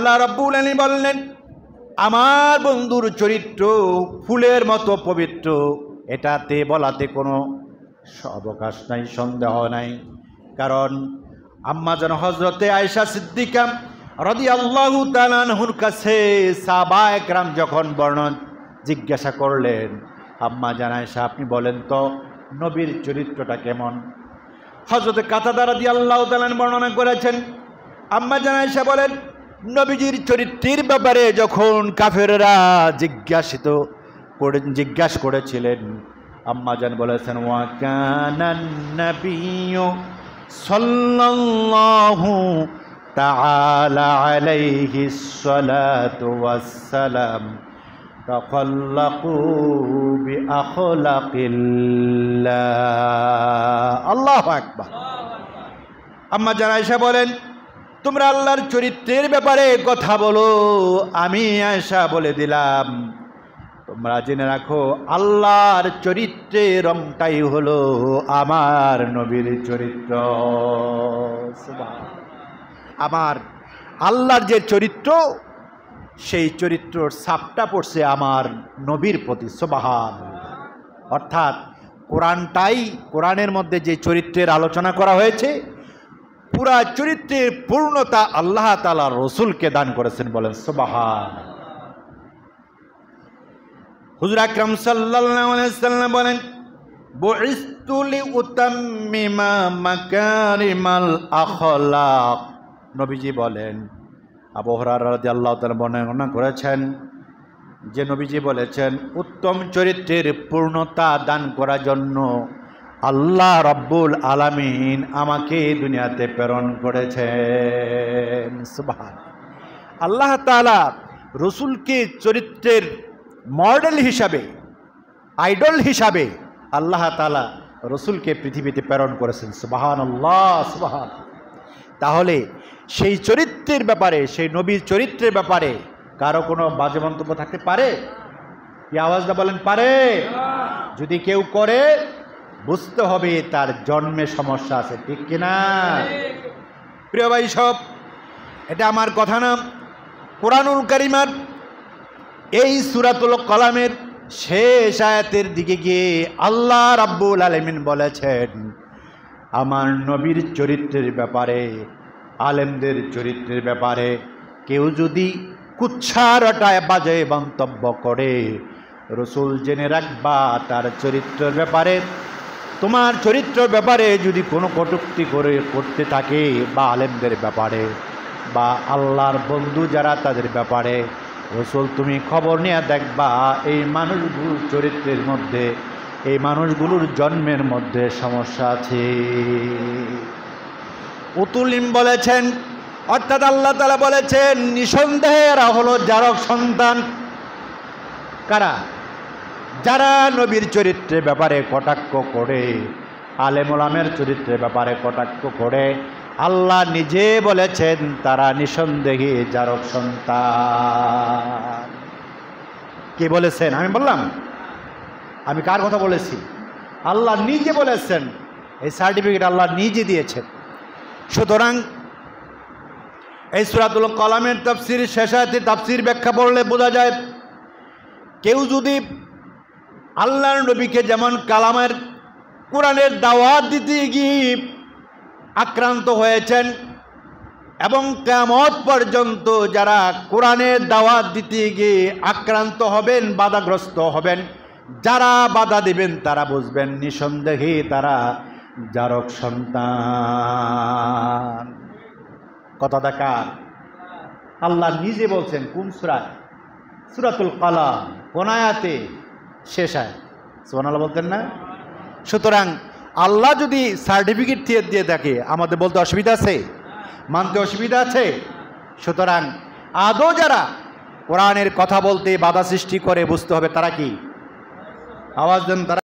আল্লাহ রাব্বুল আলামিন বললেন, আমার বন্ধুর চরিত্র ফুলের মতো পবিত্র, এটাতে বলাতে কোনো অবকাশ নাই, সন্দেহ নাই। কারণ আম্মা জান হযরতে আয়েশা সিদ্দিকা রাদিয়াল্লাহু তাআলা আনহুর কাছে সাহাবায়ে কেরাম যখন বর্ণনা জিজ্ঞাসা করলেন, আম্মা জান আয়েশা আপনি বলেন তো নবীর চরিত্রটা কেমন? হযরত কাতাদা রাদিয়াল্লাহু তাআলা বর্ণনা করেছেন, আম্মা জান আয়েশা বলেন, নবীজির চরিত্রের ব্যাপারে যখন কাফেররা জিজ্ঞাসা করেছিলেন, আম্মা জান বলেছেন, ওয়া কানান নাবিয়্যু সাল্লাল্লাহু তাআলা আলাইহিস সালাতু ওয়াস সালাম তাখাল্লাকু বিআখলাকিল্লাহ। আল্লাহু আকবার। আম্মা জান আয়েশা বলেন, তোমরা আল্লাহর চরিত্রের ব্যাপারে কথা বলো, আমি আয়েশা বলে দিলাম তোমরা জেনে রাখো আল্লাহর চরিত্রের রংটাই হলো আমার নবীর চরিত্র। আমার আল্লাহর যে চরিত্র, সেই চরিত্রর ছাপটা পড়ছে আমার নবীর প্রতি। সুবহানাল্লাহ। অর্থাৎ কোরআনের মধ্যে যে চরিত্রের আলোচনা করা হয়েছে, পুরা চরিত্রের পূর্ণতা আল্লাহ তাআলা রসুলকে দান করেছেন, বলেন সুবহানাল্লাহ। হুজুর আকরাম সাল্লাল্লাহু আলাইহি ওয়াসাল্লাম বলেন, বুইসতু লিউতাম্মিমা মাকারিমাল আখলাক। নবীজি বলেন, আবু হুরায়রা রাদিয়াল্লাহু তাআলা বর্ণনা করেছেন যে নবীজি বলেছেন, উত্তম চরিত্রের পূর্ণতা দান করার জন্য আল্লাহ রাব্বুল আলামিন আমাকে দুনিয়াতে প্রেরণ করেছেন। সুবহানাল্লাহ। আল্লাহ তাআলা রসুলকে চরিত্রের মডেল হিসাবে, আইডল হিসাবে আল্লাহ তাআলা রসুলকে পৃথিবীতে প্রেরণ করেছেন। সুবহানাল্লাহ, সুবহানাল্লাহ। তাহলে সেই চরিত্রের ব্যাপারে, সেই নবীর চরিত্রের ব্যাপারে কারো কোনো বাজে মন্তব্য থাকতে পারে? কি আওয়াজটা বলেন, পারে? যদি কেউ করে বুঝতে হবে তার জন্মে সমস্যা আছে, ঠিক কিনা? প্রিয় ভাই সব, এটা আমার কথা না, কোরআনুল কারীমের এই সূরাতুল কলামের শেষ আয়াতের দিকে গিয়ে আল্লাহ রাব্বুল আলামিন বলেছেন, আমার নবীর চরিত্রের ব্যাপারে, আলেমদের চরিত্রের ব্যাপারে কেউ যদি কুচ্ছা রটায় বাজে মন্তব্য করে, রসুল জেনে রাখবা তার চরিত্রের ব্যাপারে, তোমার চরিত্রের ব্যাপারে যদি কোনো কটূক্তি করতে থাকে, বা আলেমদের ব্যাপারে বা আল্লাহর বন্ধু যারা তাদের ব্যাপারে, রসুল তুমি খবর নিয়ে দেখবা এই মানুষগুলোর চরিত্রের মধ্যে, এই মানুষগুলোর জন্মের মধ্যে সমস্যা আছে। উতুলিম বলেছেন, অর্থাৎ আল্লাহ তাআলা বলেছেন নিঃসন্দেহে এরা হলো জারক সন্তান। কারা? যারা নবীর চরিত্রের ব্যাপারে কটাক্ষ করে, আলেম ওলামের চরিত্রের ব্যাপারে কটাক্ষ করে, আল্লাহ নিজে বলেছেন তারা নিঃসন্দেহে জারক সন্তান। কে বলেছেন? আমি বললাম? আমি কার কথা বলেছি? আল্লাহ নিজে বলেছেন, এই সার্টিফিকেট আল্লাহ নিজে দিয়েছেন। সুতরাং এই সূরাতুল কলামের তাফসীর শেষ আয়াতে তাফসীর ব্যাখ্যা পড়লে বোঝা যায়, কেউ যদি আল্লাহর নবীকে যেমন কালামের কোরআনের দাওয়াত দিতে গিয়ে আক্রান্ত হয়েছেন, এবং কিয়ামত পর্যন্ত যারা কোরআনের দাওয়াত দিতে গিয়ে আক্রান্ত হবেন, বাধাগ্রস্ত হবেন, যারা বাধা দিবেন তারা বুঝবেন নিঃসন্দেহে তারা জারক সন্তান। কথাটা কার? আল্লাহ নিজে বলছেন। কোন সূরায়? সূরাতুল কলাম। কোন আয়াতে? শেষ আয়াত। সুবহানাল্লাহ বলতেন না? সুতরাং আল্লাহ যদি সার্টিফিকেট দিয়ে থাকে, আমাদের বলতে অসুবিধা আছে? মানতে অসুবিধা আছে? সুতরাং আদৌ যারা কোরআনের কথা বলতে বাধা সৃষ্টি করে, বুঝতে হবে তারা কি? আওয়াজ দেন। তারা